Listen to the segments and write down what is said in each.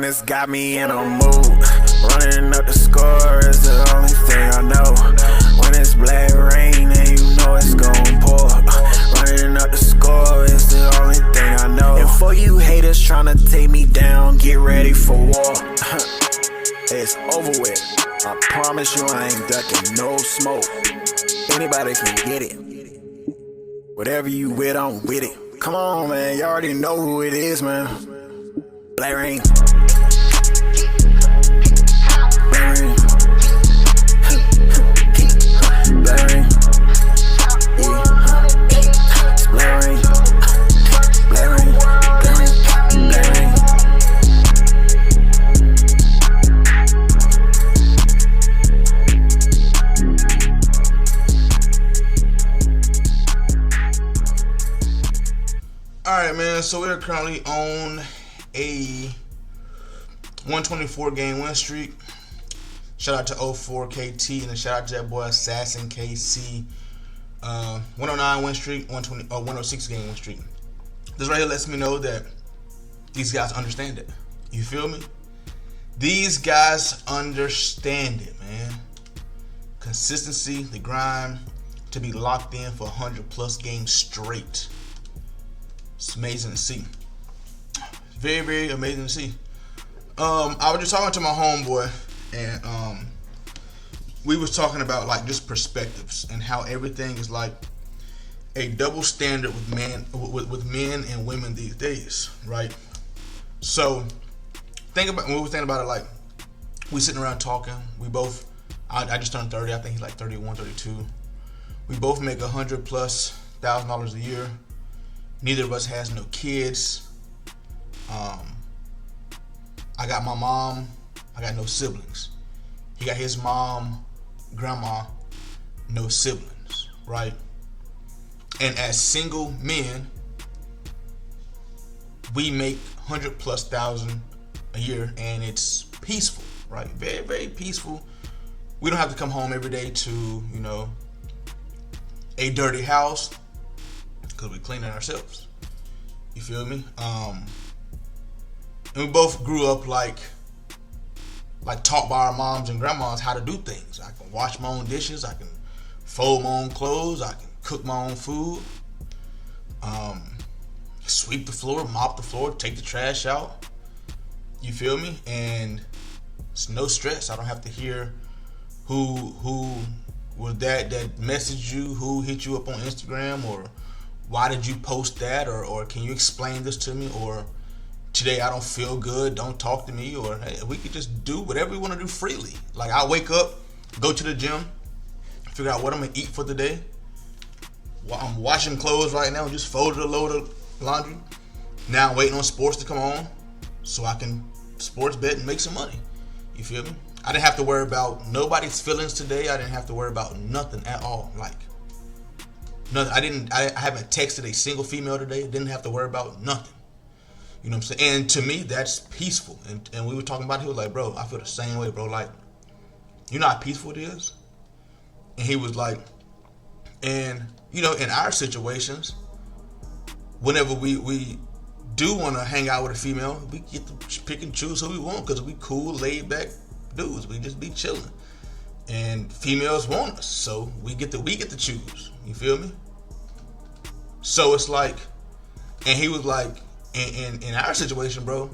it's got me in a mood. Running up the score is the only thing I know. When it's Blackreign and you know it's gon' pour. Running up the score is the only thing I know. And for you haters tryna take me down, get ready for war. It's over with. I promise you I ain't ducking no smoke. Anybody can get it. Whatever you with, I'm with it. Come on, man. You already know who it is, man. Blackreign. Blackreign. Blackreign. Yeah. Blackreign. Blackreign. Blackreign. Alright, man, so we're currently on a 124 game win streak. Shout out to 04KT and a shout out to that boy Assassin KC. 109 win streak, 106 game win streak. This right here lets me know that these guys understand it. You feel me? These guys understand it, man. Consistency, the grind, to be locked in for 100 plus games straight. It's amazing to see. Very, very amazing to see. I was just talking to my homeboy, and we was talking about like just perspectives and how everything is like a double standard with men and women these days, right? So when we were thinking about it, like we sitting around talking. We both, I just turned 30. I think he's like 31, 32. We both make $100,000+ a year. Neither of us has no kids. I got my mom. I got no siblings. He got his mom, grandma, no siblings, right? And as single men, we make $100,000+ a year, and it's peaceful, right? Very, very peaceful. We don't have to come home every day to, a dirty house, because we clean it ourselves. You feel me? And we both grew up like taught by our moms and grandmas how to do things. I can wash my own dishes. I can fold my own clothes. I can cook my own food. Sweep the floor, mop the floor, take the trash out. You feel me? And it's no stress. I don't have to hear who was that messaged you, who hit you up on Instagram, or why did you post that, or can you explain this to me, or today I don't feel good, don't talk to me, or hey, we could just do whatever we want to do freely. Like I wake up, go to the gym, figure out what I'm gonna eat for the day. I'm washing clothes right now, just folded a load of laundry. Now I'm waiting on sports to come on so I can sports bet and make some money. You feel me? I didn't have to worry about nobody's feelings today. I didn't have to worry about nothing at all. Like nothing. I haven't texted a single female today. Didn't have to worry about nothing. You know what I'm saying? And to me, that's peaceful. And we were talking about it. He was like, bro, I feel the same way, bro. Like, you know how peaceful it is? And he was like, and, in our situations, whenever we do want to hang out with a female, we get to pick and choose who we want because we cool, laid back dudes. We just be chilling. And females want us, so we get to choose. You feel me? So it's like, and he was like, in our situation, bro,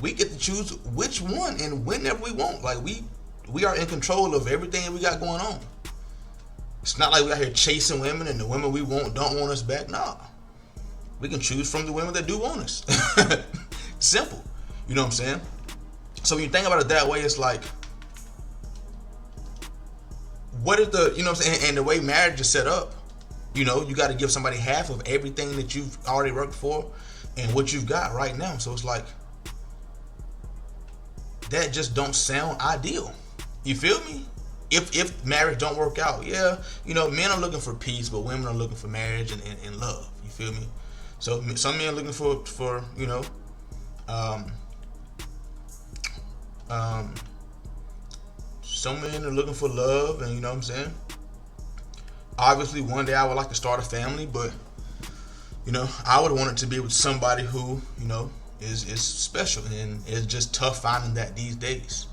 we get to choose which one and whenever we want. Like we are in control of everything we got going on. It's not like we out here chasing women and the women we want don't want us back. Nah, we can choose from the women that do want us. Simple. You know what I'm saying? So when you think about it that way, it's like, what is the, what I'm saying? And the way marriage is set up, you got to give somebody half of everything that you've already worked for and what you've got right now. So it's like, that just don't sound ideal. You feel me? If marriage don't work out, yeah, men are looking for peace, but women are looking for marriage and love. You feel me? So some men are looking for some men are looking for love, and you know what I'm saying? Obviously, one day I would like to start a family, but I would want it to be with somebody who, is special, and it's just tough finding that these days.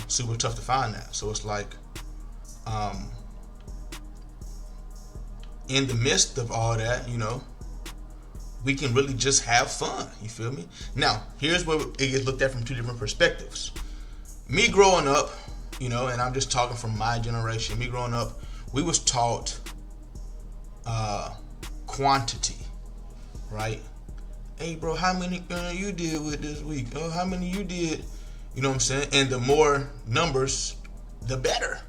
Super tough to find that. So it's like, in the midst of all that, we can really just have fun. You feel me? Now, here's where it gets looked at from two different perspectives. Me growing up, and I'm just talking from my generation. Me growing up, we was taught quantity, right? Hey, bro, how many you did with this week? Oh, how many you did? You know what I'm saying? And the more numbers, the better.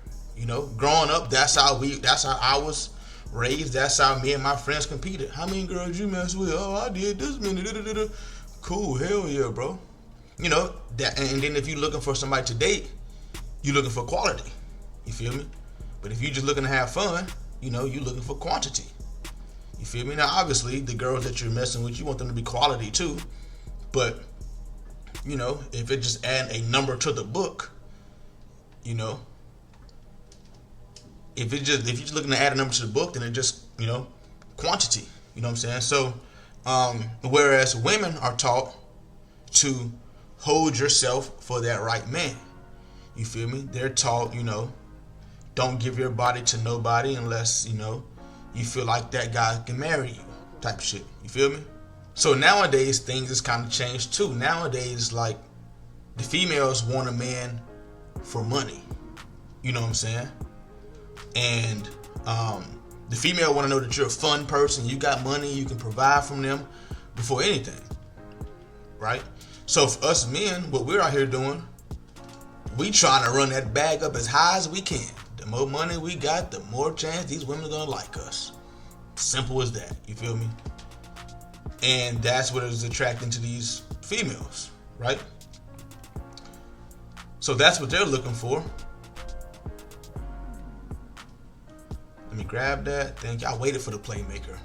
Growing up, that's how I was raised. That's how me and my friends competed. How many girls you mess with? Oh, I did this many. Cool, hell yeah, bro. That, and then if you're looking for somebody to date, you're looking for quality. You feel me? But if you're just looking to have fun, you're looking for quantity. You feel me? Now, obviously, the girls that you're messing with, you want them to be quality too. But, if it just add a number to the book, if you're just looking to add a number to the book, then it just, quantity. You know what I'm saying? So, whereas women are taught to hold yourself for that right man. You feel me? They're taught, don't give your body to nobody unless, you feel like that guy can marry you, type shit. You feel me? So nowadays, things has kind of changed too. Nowadays, like, the females want a man for money. You know what I'm saying? And the female want to know that you're a fun person, you got money, you can provide from them before anything, right? So for us men, what we're out here doing, we trying to run that bag up as high as we can. The more money we got, the more chance these women are gonna like us. Simple as that. You feel me? And that's what is attracting to these females, right? So that's what they're looking for. Let me grab that. Thank you. I waited for the playmaker.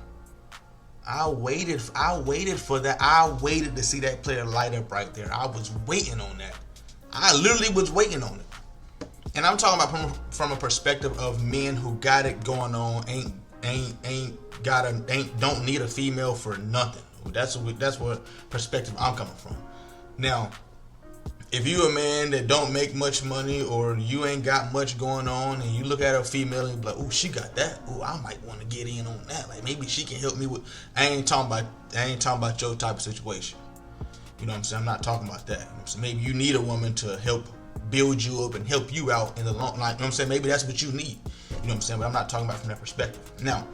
I waited for that. I waited to see that player light up right there. I was waiting on that. I literally was waiting on it. And I'm talking about from a perspective of men who got it going on, don't need a female for nothing. That's what perspective I'm coming from. Now, if you a man that don't make much money, or you ain't got much going on, and you look at a female and you be like, "Ooh, she got that. Ooh, I might want to get in on that. Like, maybe she can help me with." I ain't talking about your type of situation. You know what I'm saying? I'm not talking about that. So maybe you need a woman to help build you up and help you out in the long. Like, you know what I'm saying? Maybe that's what you need. You know what I'm saying? But I'm not talking about from that perspective. Now,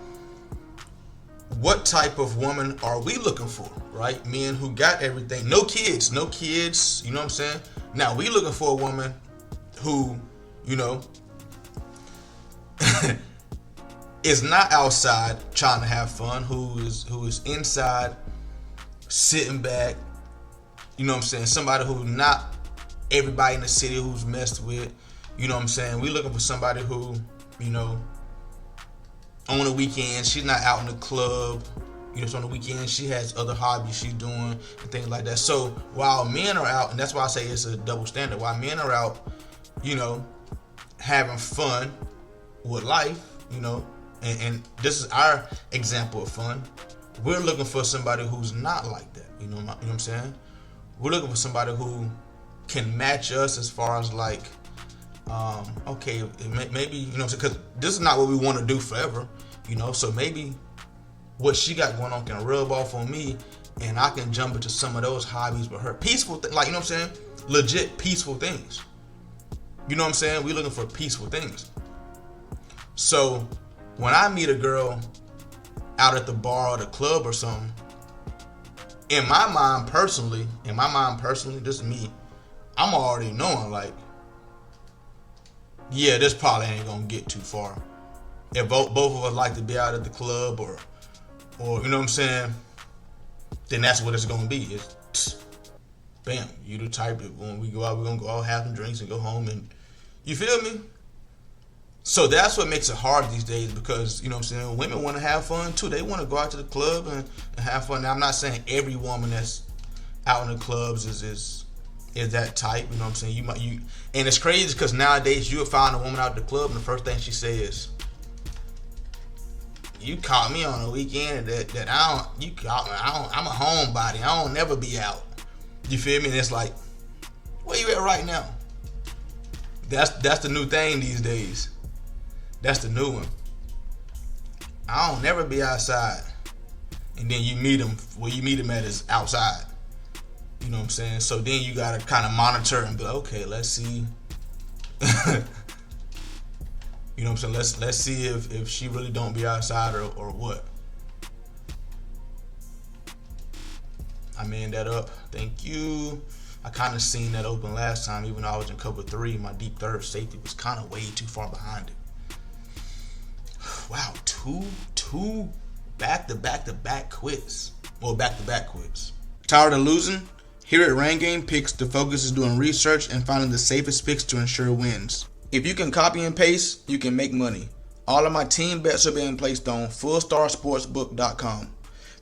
what type of woman are we looking for, right? Men who got everything, no kids, you know what I'm saying? Now, we looking for a woman who, is not outside trying to have fun, who is inside sitting back, you know what I'm saying? Somebody who not everybody in the city who's messed with, you know what I'm saying? We looking for somebody who, on the weekend, she's not out in the club. So on the weekend, she has other hobbies she's doing and things like that. So while men are out, and that's why I say it's a double standard, while men are out, having fun with life, and this is our example of fun, we're looking for somebody who's not like that. You know what I'm saying? We're looking for somebody who can match us as far as like, okay, maybe, because this is not what we want to do forever, so maybe what she got going on can rub off on me, and I can jump into some of those hobbies with her. Peaceful, like, you know what I'm saying? Legit peaceful things. You know what I'm saying? We're looking for peaceful things. So when I meet a girl out at the bar or the club or something, in my mind personally, this is me, I'm already knowing, like, yeah, this probably ain't gonna get too far. If both of us like to be out at the club or you know what I'm saying, then that's what it's gonna be. It's bam, you the type that when we go out, we're gonna go out, have some drinks and go home, and you feel me? So that's what makes it hard these days, because, you know what I'm saying, women want to have fun too. They want to go out to the club and have fun. Now, I'm not saying every woman that's out in the clubs is that type, you know what I'm saying? And it's crazy because nowadays you'll find a woman out at the club and the first thing she says, "You caught me on a weekend that I'm a homebody. I don't never be out." You feel me? And it's like, where you at right now? That's the new thing these days. That's the new one. I don't never be outside. And then you meet them, where you meet them at is outside. You know what I'm saying? So then you gotta kind of monitor and be like, okay, let's see. You know what I'm saying? Let's see if she really don't be outside or what. I manned that up. Thank you. I kind of seen that open last time, even though I was in cover 3. My deep third safety was kind of way too far behind it. Wow, two back-to-back quits. Well, back-to-back quits. Tired of losing? Here at Rain Game Picks, the focus is doing research and finding the safest picks to ensure wins. If you can copy and paste, you can make money. All of my team bets are being placed on fullstarsportsbook.com.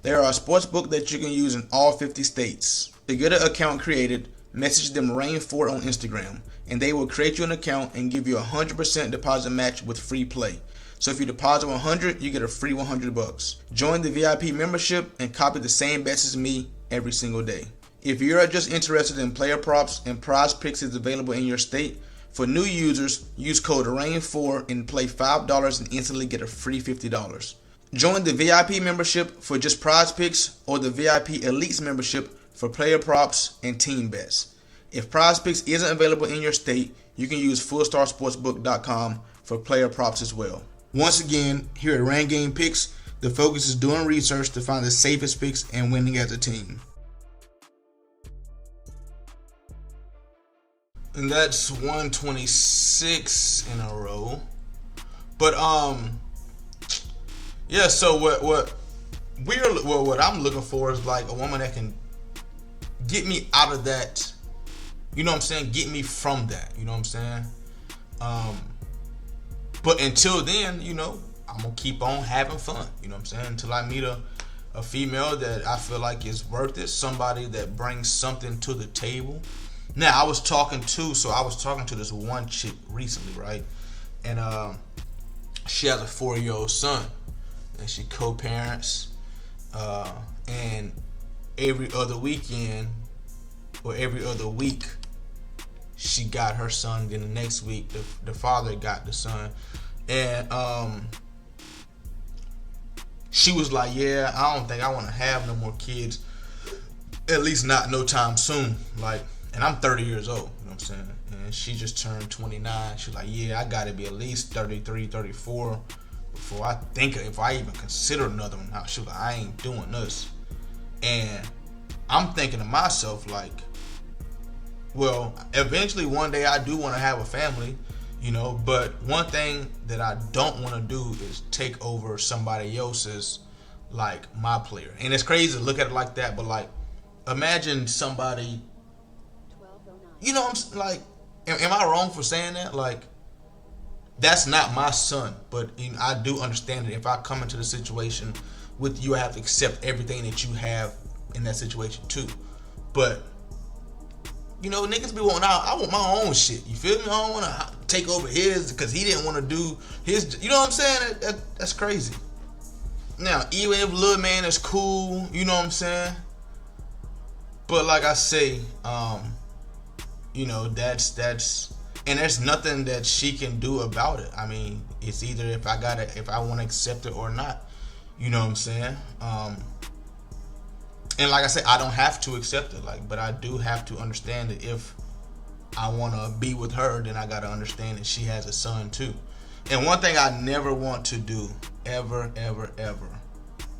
They are a sportsbook that you can use in all 50 states. To get an account created, message them Rain4 on Instagram, and they will create you an account and give you a 100% deposit match with free play. So if you deposit $100, you get a free $100. Join the VIP membership and copy the same bets as me every single day. If you're just interested in player props and prize picks is available in your state, for new users, use code RAIN4 and play $5 and instantly get a free $50. Join the VIP membership for just prize picks or the VIP Elites membership for player props and team bets. If prize picks isn't available in your state, you can use fullstarsportsbook.com for player props as well. Once again, here at Rain Game Picks, the focus is doing research to find the safest picks and winning as a team. And that's 126 in a row. But yeah, so what I'm looking for is like a woman that can get me out of that, you know what I'm saying? Get me from that, you know what I'm saying? But until then, you know, I'm gonna keep on having fun, you know what I'm saying? Until I meet a female that I feel like is worth it, somebody that brings something to the table. Now, I was talking to this one chick recently, right? And she has a 4-year-old son, and she co-parents. And every other weekend or every other week, she got her son. Then the next week, the father got the son. And she was like, yeah, I don't think I want to have no more kids, at least not no time soon. Like, and I'm 30 years old, you know what I'm saying? And she just turned 29. She's like, yeah, I got to be at least 33, 34 before I think, if I even consider another one. She was like, I ain't doing this. And I'm thinking to myself, like, well, eventually one day I do want to have a family, you know, but one thing that I don't want to do is take over somebody else's, like, my player. And it's crazy to look at it like that, but, like, imagine somebody, you know, I'm like, am I wrong for saying that? Like, that's not my son, but you know, I do understand that if I come into the situation with you, I have to accept everything that you have in that situation too. But you know, niggas be wanting out. I want my own shit. You feel me? I don't want to take over his because he didn't want to do his. You know what I'm saying? That's crazy. Now, even if little man is cool, you know what I'm saying? But like I say, you know, that's and there's nothing that she can do about it. I mean, it's either if I want to accept it or not. You know what I'm saying? And like I said, I don't have to accept it, like, but I do have to understand that if I want to be with her, then I got to understand that she has a son too. And one thing I never want to do, ever,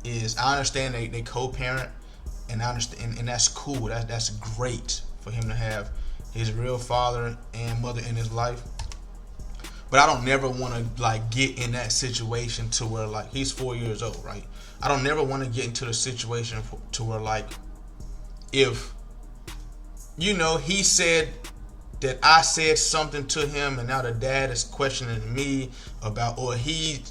is I understand they co-parent, and I understand, and that's cool. That's great for him to have his real father and mother in his life. But I don't never want to like get in that situation to where, like, he's 4 years old, right? I don't never want to get into the situation to where, like, if, you know, he said that I said something to him and now the dad is questioning me about, or he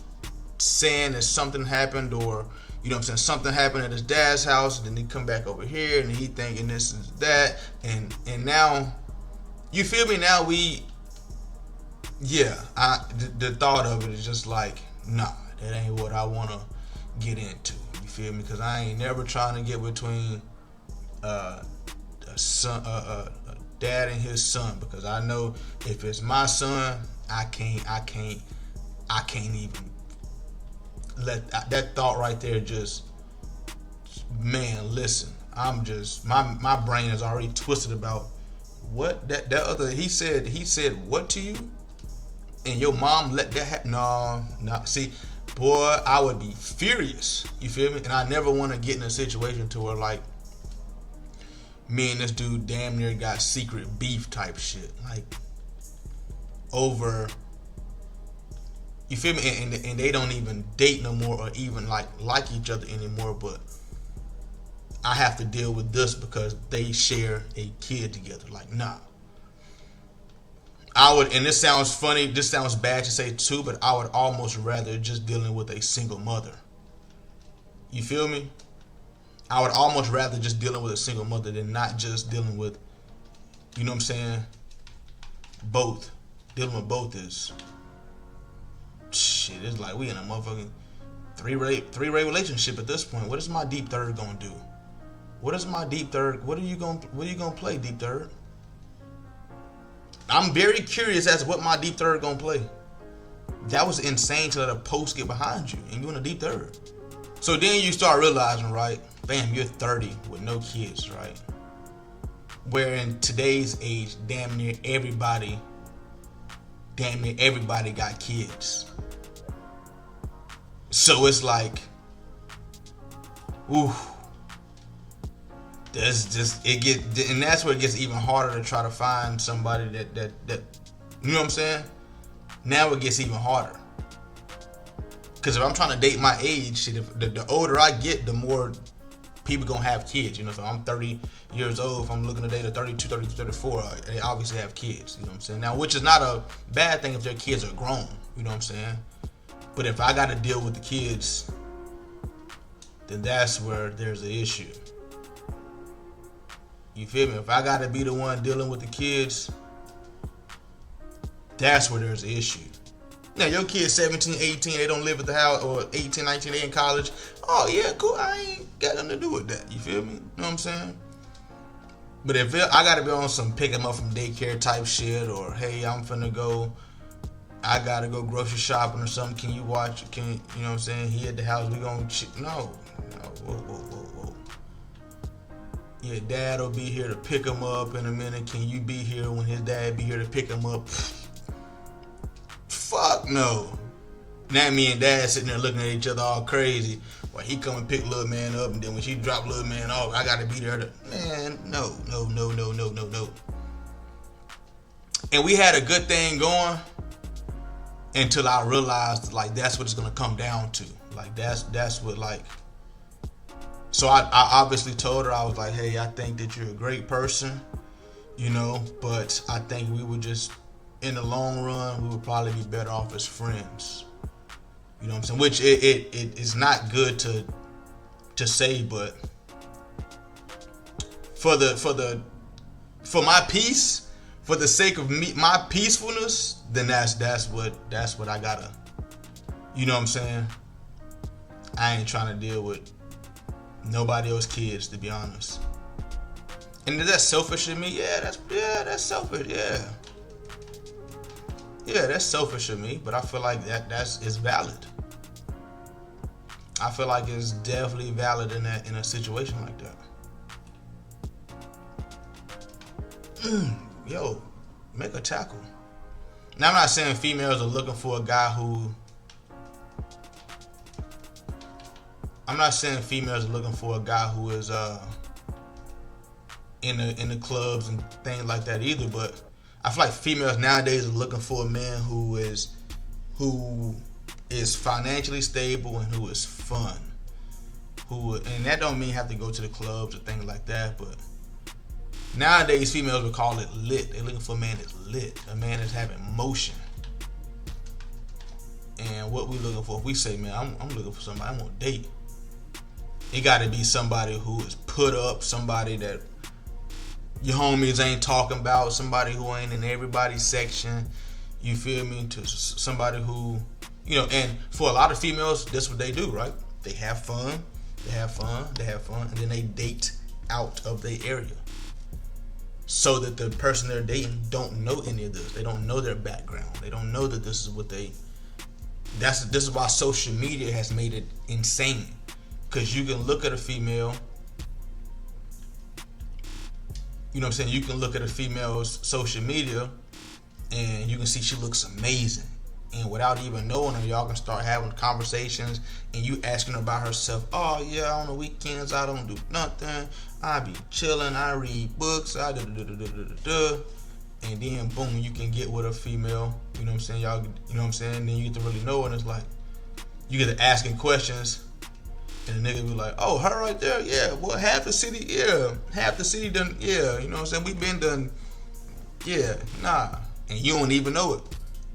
saying that something happened, or, you know what I'm saying, something happened at his dad's house, and then he come back over here and he thinking this and that, and now, you feel me? Now the thought of it is just like, nah, that ain't what I want to get into. You feel me? Because I ain't never trying to get between a son, a dad and his son, because I know if it's my son, I can't even let that thought right there just, man, listen, I'm just, my brain is already twisted about what that other, he said what to you, and your mom let that happen. No, see, boy, I would be furious, you feel me? And I never want to get in a situation to where, like, me and this dude damn near got secret beef type shit, like, over, you feel me? And they don't even date no more, or even like each other anymore, but I have to deal with this because they share a kid together. Like, nah. I would, and this sounds funny, this sounds bad to say too, but I would almost rather just dealing with a single mother. You feel me? I would almost rather just dealing with a single mother than not just dealing with, you know what I'm saying, both. Dealing with both is, shit, it's like we in a motherfucking three-way relationship at this point. What is my deep third gonna do? What is my deep third? What are you gonna play, deep third? I'm very curious as to what my deep third gonna play. That was insane to let a post get behind you and you in a deep third. So then you start realizing, right? Bam, you're 30 with no kids, right? Where in today's age, damn near everybody got kids. So it's like, ooh, that's just, and that's where it gets even harder to try to find somebody that you know what I'm saying? Now it gets even harder. Because if I'm trying to date my age, shit, the older I get, the more people gonna have kids. You know, so I'm 30 years old. If I'm looking to date a 32, 33, 34, they obviously have kids. You know what I'm saying? Now, which is not a bad thing if their kids are grown. You know what I'm saying? But if I got to deal with the kids, then that's where there's an issue. You feel me? If I got to be the one dealing with the kids, that's where there's an issue. Now, your kid's 17, 18, they don't live at the house, or 18, 19, they in college. Oh, yeah, cool. I ain't got nothing to do with that. You feel me? You know what I'm saying? But if I got to be on some pick them up from daycare type shit, or, hey, I'm finna go, I got to go grocery shopping or something. Can you watch? You know what I'm saying? He at the house, we gonna, no. Whoa. Yeah, dad will be here to pick him up in a minute. Can you be here when his dad be here to pick him up? Fuck no. Now me and dad sitting there looking at each other all crazy while he come and pick little man up, and then when she drop little man off, I gotta be there to, man, no. And we had a good thing going until I realized, like, that's what it's gonna come down to. Like, that's what, like, so I obviously told her, I was like, hey, I think that you're a great person, you know, but I think we would just, in the long run, we would probably be better off as friends. You know what I'm saying? Which it is not good to say, but for my peace, for the sake of me, my peacefulness, then that's what I gotta. You know what I'm saying? I ain't trying to deal with nobody else's kids, to be honest. And is that selfish of me? Yeah, that's selfish. Yeah, that's selfish of me, but I feel like it's valid. I feel like it's definitely valid in a situation like that. Yo, make a tackle. Now, I'm not saying females are looking for a guy who. I'm not saying females are looking for a guy who is in the clubs and things like that either, but I feel like females nowadays are looking for a man who is financially stable and who is fun. And that don't mean have to go to the clubs or things like that, but nowadays females would call it lit. They're looking for a man that's lit, a man that's having motion. And what we looking for? If we say, man, I'm looking for somebody I'm gonna date, it got to be somebody who is put up, somebody that your homies ain't talking about, somebody who ain't in everybody's section. You feel me? To somebody who, you know, and for a lot of females, that's what they do, right? They have fun, and then they date out of their area. so that the person they're dating don't know any of this. They don't know their background. They don't know that this is what they. This is why social media has made it insane. Because you can look at a female. You know what I'm saying? You can look at a female's social media, and you can see she looks amazing. And without even knowing her, y'all can start having conversations, and you asking her about herself. Oh yeah, on the weekends I don't do nothing. I be chilling. I read books. I da. And then boom, you can get with a female. You know what I'm saying? Y'all, you know what I'm saying? Then you get to really know, and it's like you get to asking questions, and the nigga be like, "Oh, her right there, yeah. Well, half the city done, yeah. You know what I'm saying? We been done, yeah. Nah, and you don't even know it."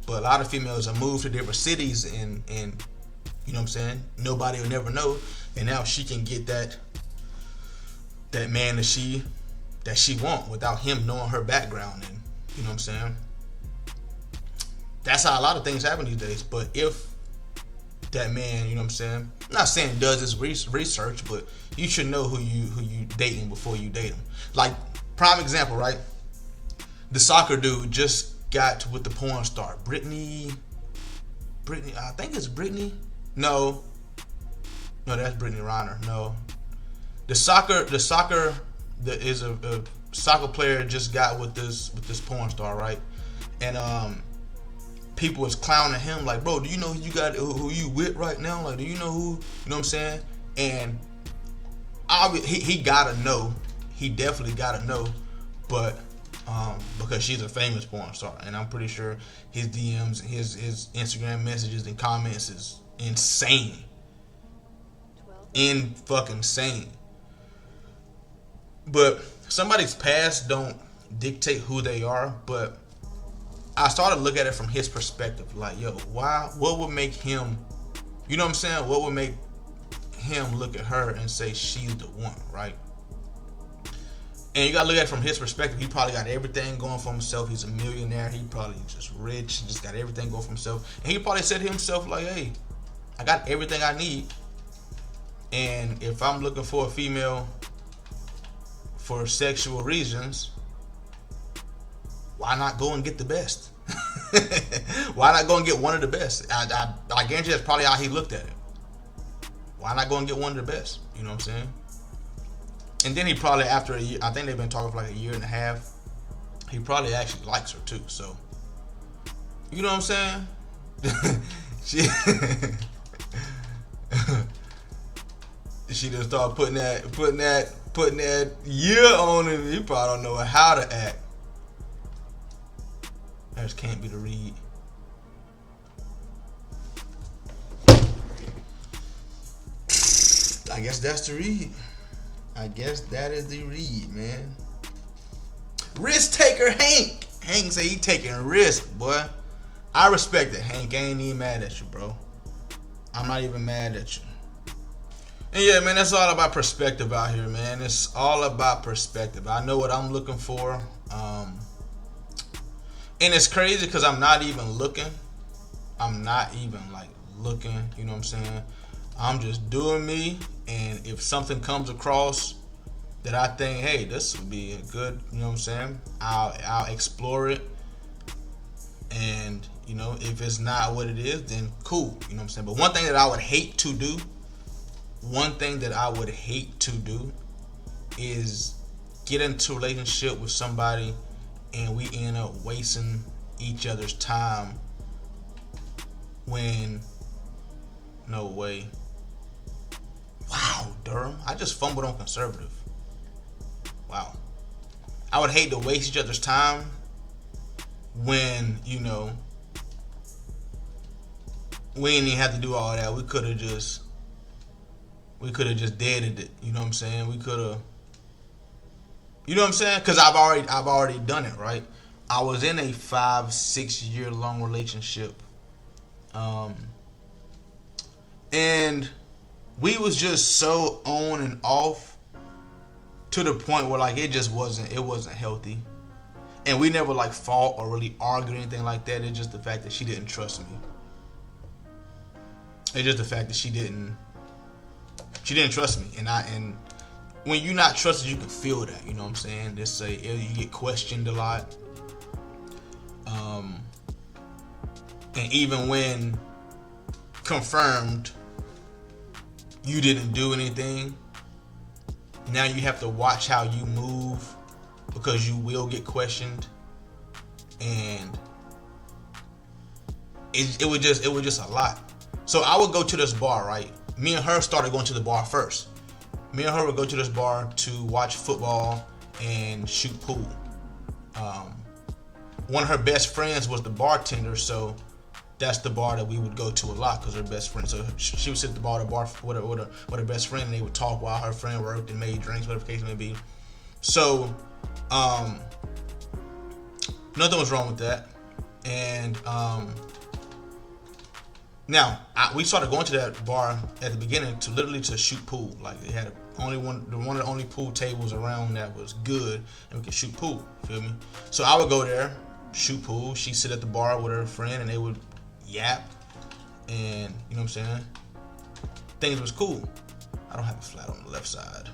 But a lot of females are moved to different cities, and you know what I'm saying? Nobody will never know, and now she can get that man that she want without him knowing her background, and you know what I'm saying? That's how a lot of things happen these days. But if that man, you know what I'm saying? I'm not saying does this research, but you should know who you dating before you date him. Like, prime example, right? The soccer dude just got with the porn star, Brittany. I think it's Brittany. No, that's Brittany Reiner. No, the soccer that is a soccer player just got with this porn star, right? And people was clowning him like, bro, do you know who you with right now? Like, do you know who? You know what I'm saying? And he gotta know. He definitely gotta know, but because she's a famous porn star, and I'm pretty sure his DMs, his Instagram messages and comments is insane, fucking insane. But somebody's past don't dictate who they are. But I started to look at it from his perspective, like, yo, what would make him, you know what I'm saying? What would make him look at her and say she's the one, right? And you gotta look at it from his perspective. He probably got everything going for himself. He's a millionaire. He probably just rich. Just got everything going for himself. And he probably said to himself, like, hey, I got everything I need. And if I'm looking for a female for sexual reasons, why not go and get the best? Why not go and get one of the best? I guarantee that's probably how he looked at it. Why not go and get one of the best? You know what I'm saying? And then he probably, after a year, I think they've been talking for like a year and a half, he probably actually likes her too. So, you know what I'm saying? She just started putting that year on him. He probably don't know how to act. That just can't be the read. I guess that's the read. I guess that is the read, man. Risk taker Hank. Hank say he taking risk, boy. I respect it, Hank. I ain't even mad at you, bro. I'm not even mad at you. And yeah, man, that's all about perspective out here, man. It's all about perspective. I know what I'm looking for. And it's crazy because I'm not even looking. I'm not even like looking, you know what I'm saying? I'm just doing me. And if something comes across that I think, hey, this would be a good, you know what I'm saying? I'll explore it. And, you know, if it's not what it is, then cool. You know what I'm saying? But one thing that I would hate to do is get into a relationship with somebody and we end up wasting each other's time when, no way. Wow, Durham. I just fumbled on conservative. Wow. I would hate to waste each other's time when, you know, we didn't even have to do all that. We could have just deaded it. You know what I'm saying? We could have, you know what I'm saying? Because I've already done it, right? I was in a 5-6 year long relationship. And we was just so on and off to the point where like it wasn't healthy. And we never like fought or really argued or anything like that. It's just the fact that she didn't trust me. It's just the fact that she didn't trust me. And when you're not trusted, you can feel that. You know what I'm saying? You get questioned a lot. And even when confirmed you didn't do anything, now you have to watch how you move because you will get questioned. And it was just a lot. So I would go to this bar, right? Me and her started going to the bar first. Me and her would go to this bar to watch football and shoot pool. One of her best friends was the bartender, so that's the bar that we would go to a lot because her best friend. So she would sit at the bar with her best friend, and they would talk while her friend worked and made drinks, whatever the case may be. So nothing was wrong with that. And now we started going to that bar at the beginning to shoot pool. Like they had one of the only pool tables around that was good, and we could shoot pool. Feel me? So I would go there, shoot pool. She'd sit at the bar with her friend, and they would yap, and you know what I'm saying? Things was cool. I don't have a flat on the left side.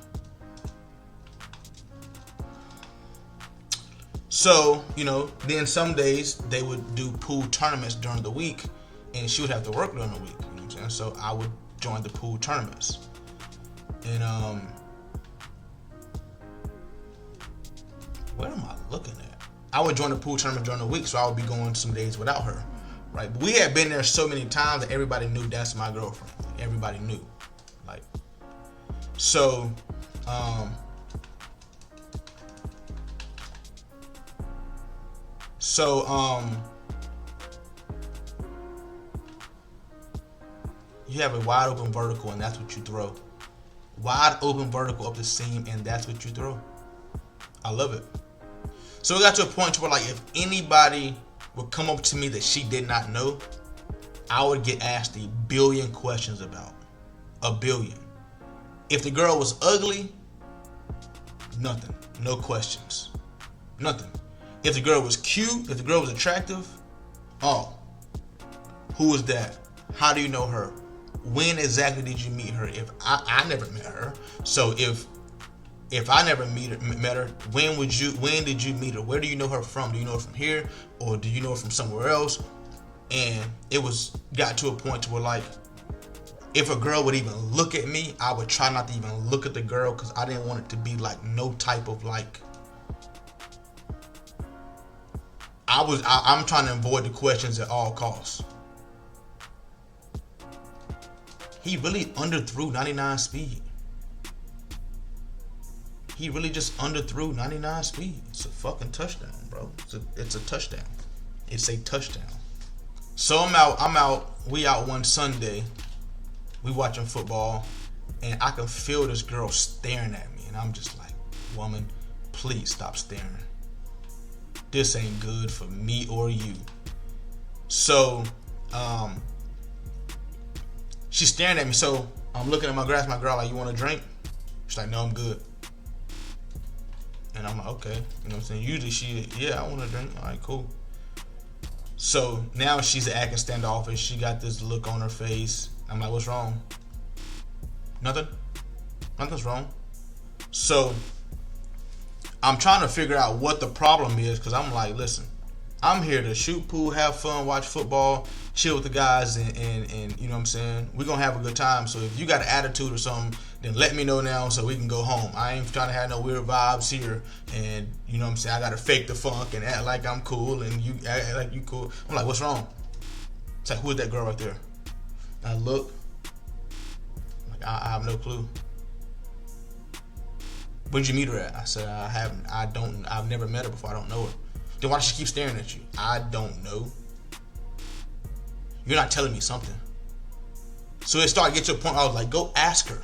So, then some days they would do pool tournaments during the week, and she would have to work during the week. You know what I'm saying? So I would join the pool tournaments. And what am I looking at? I would join the pool tournament during the week, so I would be going some days without her. Right? But we had been there so many times that everybody knew that's my girlfriend. Like, everybody knew. Like, so you have a wide open vertical, and that's what you throw. Wide open vertical up the seam, and that's what you throw. I love it. So it got to a point where, like, if anybody would come up to me that she did not know, I would get asked a billion questions about. A billion. If the girl was ugly, nothing. No questions. Nothing. If the girl was cute, if the girl was attractive, oh, who is that? How do you know her? When exactly did you meet her? If I never met her, so if I never met her, when did you meet her? Where do you know her from? Do you know her from here, or do you know her from somewhere else? And it got to a point to where, like, if a girl would even look at me, I would try not to even look at the girl because I didn't want it to be like no type of like. I'm trying to avoid the questions at all costs. He really underthrew 99 speed. He really just underthrew 99 speed. It's a fucking touchdown, bro. It's a touchdown. It's a touchdown. So we out one Sunday. We watching football, and I can feel this girl staring at me, and I'm just like, woman, please stop staring. This ain't good for me or you. So, she's staring at me. So I'm looking at my girl like, you want a drink? She's like, no, I'm good. And I'm like, okay. You know what I'm saying? Usually I want a drink. All right, cool. So now she's acting standoffish. She got this look on her face. I'm like, what's wrong? Nothing. Nothing's wrong. So I'm trying to figure out what the problem is, because I'm like, listen, I'm here to shoot pool, have fun, watch football, chill with the guys, and you know what I'm saying? We're going to have a good time. So if you got an attitude or something, then let me know now so we can go home. I ain't trying to have no weird vibes here. And you know what I'm saying? I got to fake the funk and act like I'm cool, and you act like you cool. I'm like, what's wrong? It's like, who is that girl right there? And I look. Like, I have no clue. Where'd you meet her at? I said, I've never met her before. I don't know her. Then why does she keep staring at you? I don't know. You're not telling me something. So it started to get to a point where I was like, go ask her.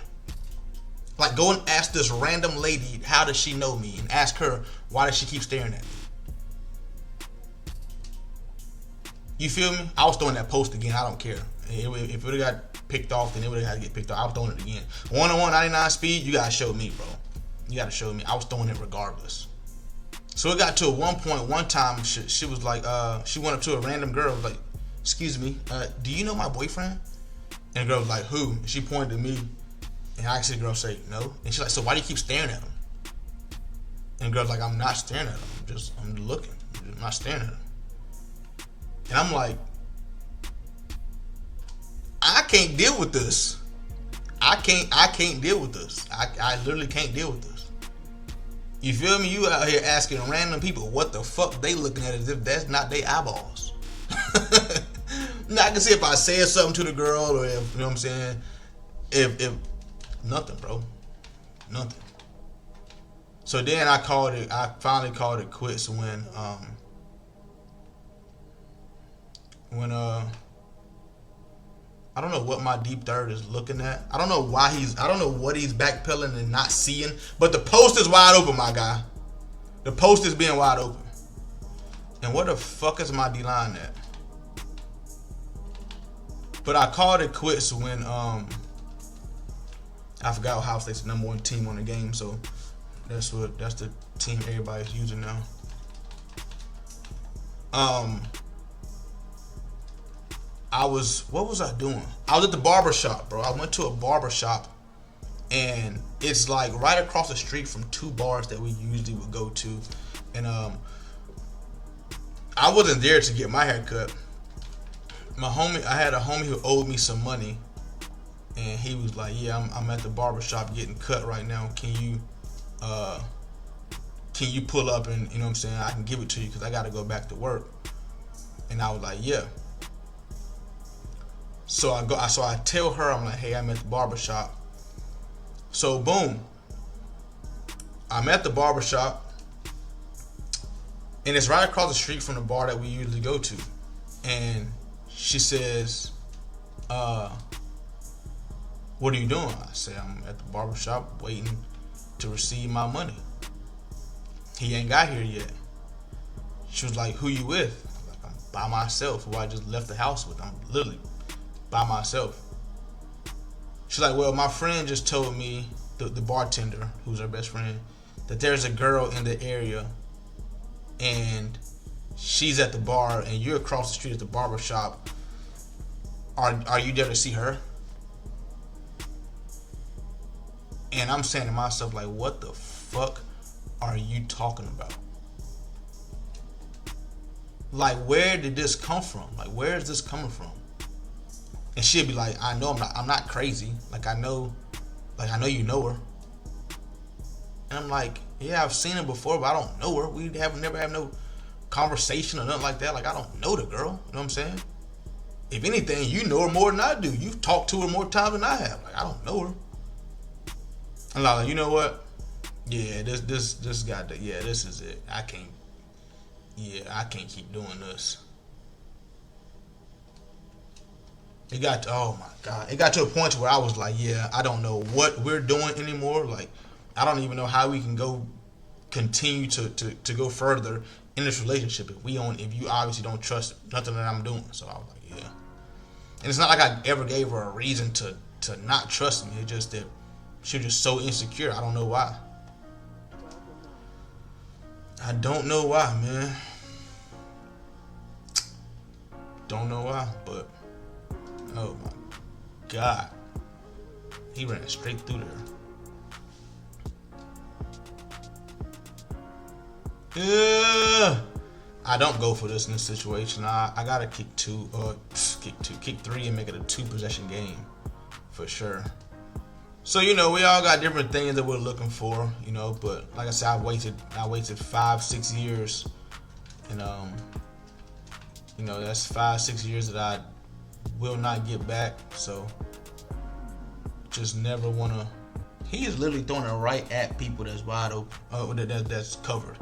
Like, go and ask this random lady, how does she know me? And ask her, why does she keep staring at me? You feel me? I was throwing that post again. I don't care. If it would have got picked off, then it would have had to get picked off. I was throwing it again. 1-on-1, 99 speed, you got to show me, bro. You got to show me. I was throwing it regardless. So it got to one time, she was like, she went up to a random girl, like, excuse me, do you know my boyfriend? And the girl was like, who? And she pointed to me. And I asked the girl, say, no. And she's like, so why do you keep staring at him? And the girl's like, I'm not staring at him. I'm looking. I'm not staring at him. And I'm like, I can't deal with this. I can't deal with this. I literally can't deal with this. You feel me? You out here asking random people what the fuck they looking at as if that's not their eyeballs. Now I can see if I said something to the girl, or if, you know what I'm saying, if nothing, bro. Nothing. So then I finally called it quits when I don't know what my deep third is looking at. I don't know what he's backpedaling and not seeing, but the post is wide open, my guy. The post is being wide open. And where the fuck is my D-line at? But I called it quits when I forgot Ohio State's the number 1 team on the game, so that's the team everybody's using now. What was I doing? I was at the barber shop, bro. I went to a barber shop, and it's like right across the street from 2 bars that we usually would go to. And I wasn't there to get my hair cut. I had a homie who owed me some money, and he was like, yeah, I'm at the barber shop getting cut right now. Can you pull up and, you know what I'm saying, I can give it to you because I got to go back to work. And I was like, yeah. So I tell her, I'm like, hey, I'm at the barber shop. So boom, I'm at the barber shop, and it's right across the street from the bar that we usually go to. And she says, what are you doing? I say, I'm at the barber shop waiting to receive my money. He ain't got here yet. She was like, who you with? I'm like, I'm by myself, who I just left the house with. I'm literally by myself. She's like, well, my friend just told me, the bartender, who's her best friend, that there's a girl in the area and she's at the bar and you're across the street at the barber shop. Are you there to see her? And I'm saying to myself, like, what the fuck are you talking about? Like, where did this come from? Like, where is this coming from? And she'd be like, I know I'm not crazy. I know you know her. And I'm like, yeah, I've seen her before, but I don't know her. We never have no conversation or nothing like that. Like, I don't know the girl. You know what I'm saying? If anything, you know her more than I do. You've talked to her more times than I have. Like, I don't know her. I'm like, you know what? Yeah, this got to, yeah, this is it. I can't keep doing this. It got to a point where I was like, yeah, I don't know what we're doing anymore. Like, I don't even know how we can continue to go further in this relationship if you obviously don't trust nothing that I'm doing. So I was like, yeah. And it's not like I ever gave her a reason to not trust me. It's just that she was just so insecure. I don't know why. I don't know why, man. Don't know why, but oh my God. He ran straight through there. Yeah. I don't go for this in this situation. I gotta kick 3 and make it a 2-possession game for sure. So, we all got different things that we're looking for, but like I said, I waited 5-6 years, and that's 5-6 years that I will not get back. So just never wanna. He is literally throwing it right at people that's wide open, that's covered.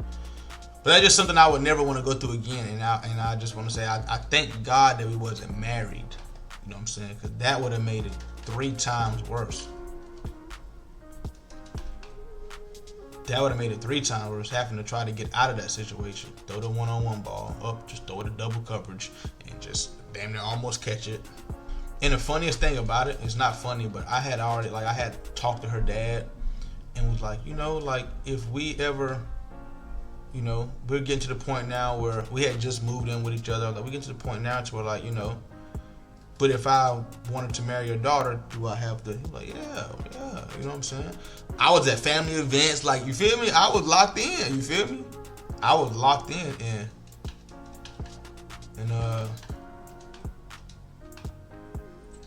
But that's just something I would never want to go through again. And I just want to say I thank God that we wasn't married. You know what I'm saying? Because that would have made it 3 times worse. That would have made it 3 times worse, having to try to get out of that situation. Throw the one-on-one ball up, just throw it at double coverage, and just damn near almost catch it. And the funniest thing about it, it's not funny, but I had talked to her dad and was like, if we ever, we're getting to the point now where we had just moved in with each other. Like, we get to the point now to where, like, But if I wanted to marry your daughter, do I have the? He's like, yeah, you know what I'm saying? I was at family events, like, you feel me? I was locked in, you feel me? I was locked in, and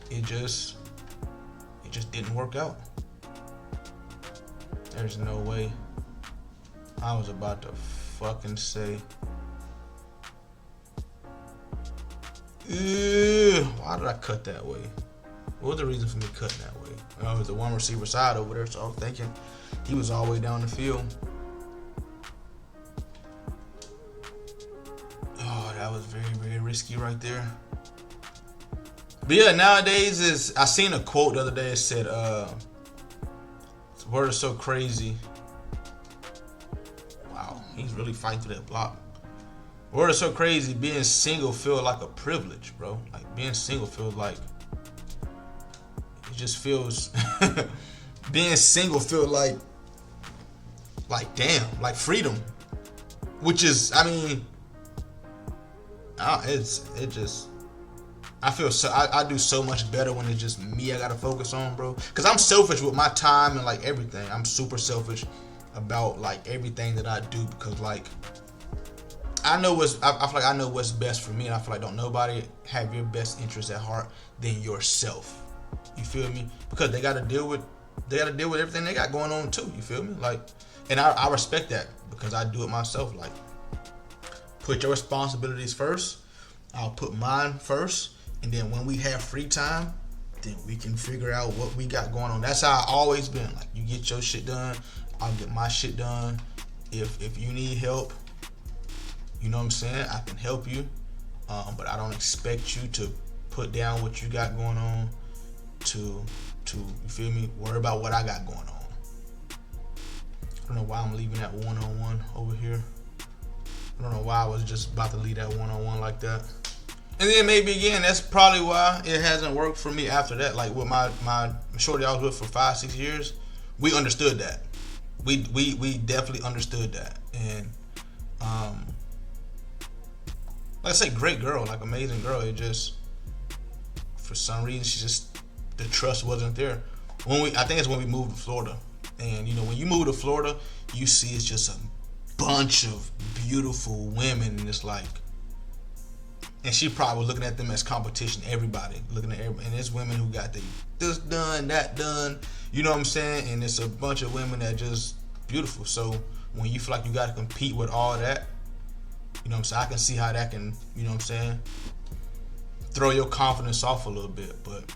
it just didn't work out. There's no way. I was about to fucking say, why did I cut that way? What was the reason for me cutting that way? It was the one receiver side over there, so I was thinking he was all the way down the field. Oh, that was very, very risky right there. But yeah, nowadays I seen a quote the other day. It said, "Word is so crazy." Wow, he's really fighting through that block. Word is so crazy. Being single feels like a privilege, bro. Like, being single feels like, it just feels. Being single feels like damn, like freedom. Which is, I mean, I feel so, I do so much better when it's just me I gotta focus on, bro. Cause I'm selfish with my time and like everything. I'm super selfish about like everything that I do, because like I feel like I know what's best for me, and I feel like don't nobody have your best interest at heart than yourself. You feel me? Because they gotta deal with everything they got going on too. You feel me? Like, and I respect that, because I do it myself. Like, put your responsibilities first. I'll put mine first. And then when we have free time, then we can figure out what we got going on. That's how I always been. Like, you get your shit done, I'll get my shit done. If you need help, you know what I'm saying, I can help you. But I don't expect you to put down what you got going on to you feel me, worry about what I got going on. I don't know why I'm leaving that one-on-one over here. I don't know why I was just about to leave that one-on-one like that. And then maybe again, that's probably why it hasn't worked for me after that. Like, with my shorty I was with for 5-6 years, we understood that. We definitely understood that. And like I say, great girl, like amazing girl. It just, for some reason, the trust wasn't there. I think it's when we moved to Florida. And you know, when you move to Florida, you see it's just a bunch of beautiful women, and it's like, and she probably was looking at them as competition. Everybody looking at everybody, and there's women who got this done, that done. You know what I'm saying? And it's a bunch of women that just beautiful. So when you feel like you got to compete with all that, you know what I'm saying, I can see how that can, you know what I'm saying, throw your confidence off a little bit. But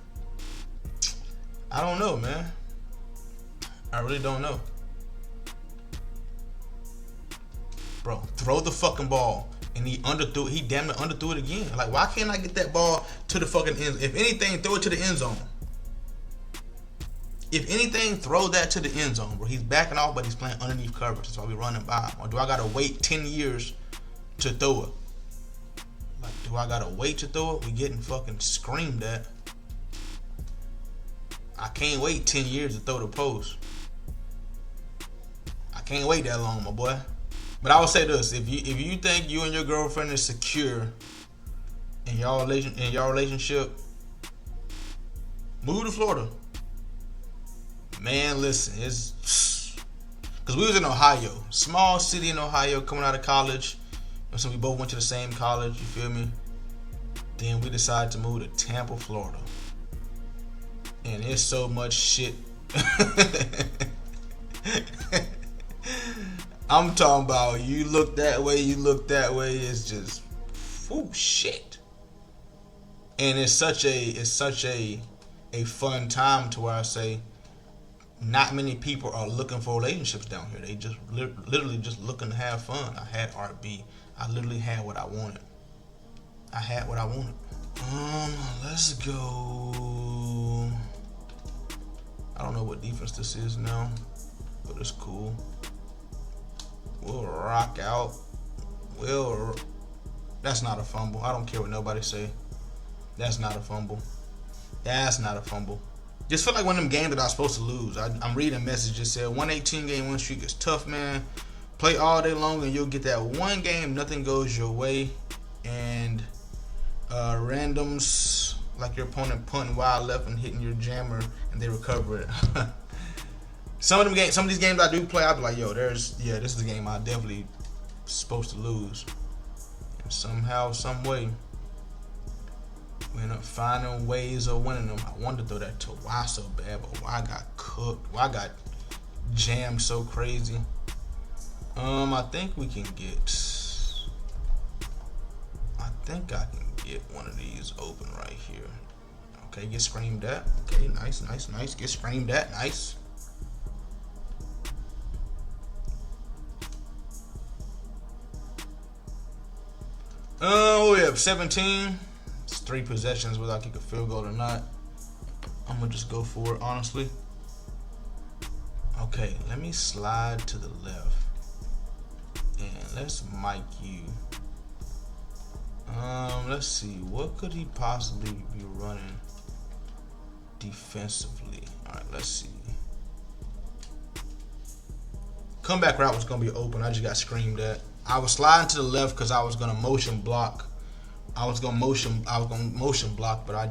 I don't know, man. I really don't know. Bro, throw the fucking ball. And he underthrew it. He damn near underthrew it again. Like, why can't I get that ball to the fucking end? If anything, throw it to the end zone. If anything, throw that to the end zone, bro. He's backing off, but he's playing underneath coverage. That's why we running by him. Or do I gotta wait 10 years to throw it? Like, do I gotta wait to throw it? We getting fucking screamed at. I can't wait 10 years to throw the post. I can't wait that long, my boy. But I would say this: if you think you and your girlfriend is secure in y'all relationship, move to Florida. Man, listen, it's because we was in Ohio, small city in Ohio, coming out of college. So we both went to the same college. You feel me? Then we decided to move to Tampa, Florida, and there's so much shit. I'm talking about, you look that way, it's just, shit. And it's such a fun time to where I say, not many people are looking for relationships down here. They just literally just looking to have fun. I had RB. I literally had what I wanted. Let's go. I don't know what defense this is now, but it's cool. We'll rock out. That's not a fumble. I don't care what nobody say. That's not a fumble. Just feel like one of them games that I was supposed to lose. I'm reading a message that said 118 game win streak is tough, man. Play all day long and you'll get that one game. Nothing goes your way. And randoms like your opponent punting wide left and hitting your jammer, and they recover it. Some of these games I do play, I'll be like, yo, this is the game I definitely supposed to lose. And somehow, some way, we end up finding ways of winning them. I wanted to throw that to Y so bad, but Y got cooked. Y got jammed so crazy. I think we can get. I think I can get one of these open right here. Okay, get screamed at. Okay, nice. Get screamed at, nice. We have 17. It's 3 possessions, whether I kick a field goal or not. I'm gonna just go for it, honestly. Okay, let me slide to the left. And let's mic you. Let's see. What could he possibly be running defensively? Alright, let's see. Comeback route was gonna be open. I just got screamed at. I was sliding to the left because I was gonna motion block. I was gonna motion block, but I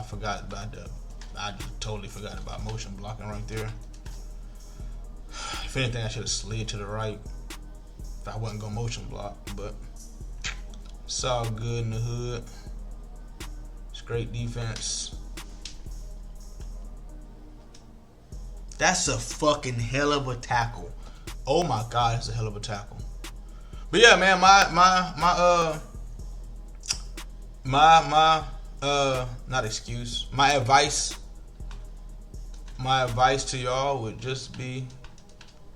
forgot about that. I just totally forgot about motion blocking right there. If anything, I should have slid to the right if I wasn't gonna motion block, but it's all good in the hood. It's great defense. That's a fucking hell of a tackle. Oh my God, that's a hell of a tackle. But yeah, man, not excuse. My advice to y'all would just be,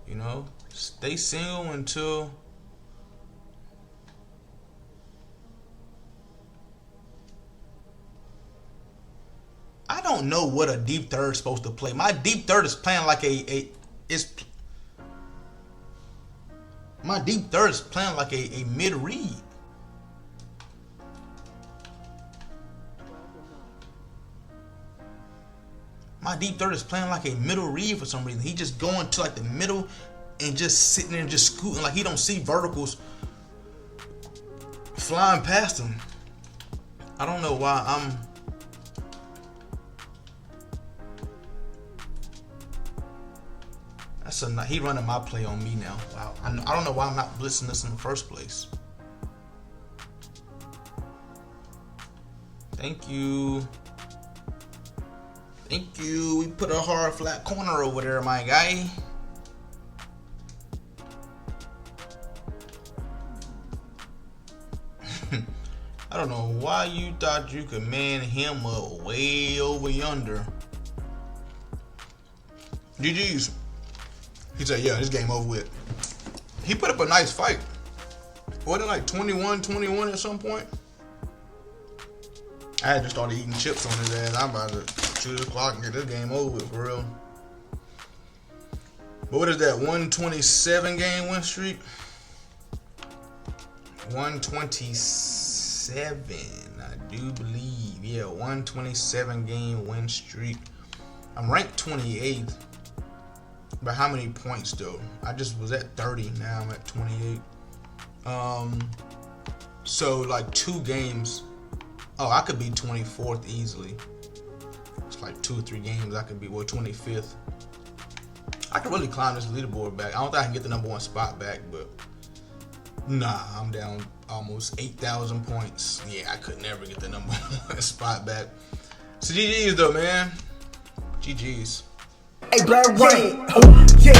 you know, stay single until I don't know what a deep third is supposed to play. My deep third is playing like my deep third is playing like a mid read. My deep third is playing like a middle read for some reason. He just going to like the middle and just sitting there and just scooting like he don't see verticals flying past him. I don't know why he running my play on me now. Wow. I don't know why I'm not blitzing this in the first place. Thank you. Thank you. We put a hard flat corner over there, my guy. I don't know why you thought you could man him up way over yonder. GG's. He said, yeah, this game over with. He put up a nice fight. Wasn't it like 21-21 at some point? I had just started eating chips on his ass. I'm about to shoot the clock and get this game over with, for real. But what is that, 127 game win streak? 127, I do believe. Yeah, 127 game win streak. I'm ranked 28th. But how many points though? I just was at 30, now I'm at 28. So like 2 games. Oh, I could be 24th easily. It's like 2 or 3 games I could be, well, 25th. I could really climb this leaderboard back. I don't think I can get the #1 spot back, but nah, I'm down almost 8,000 points. Yeah, I could never get the #1 spot back. So GG's though, man. GG's. Hey, Blackreign, oh yeah.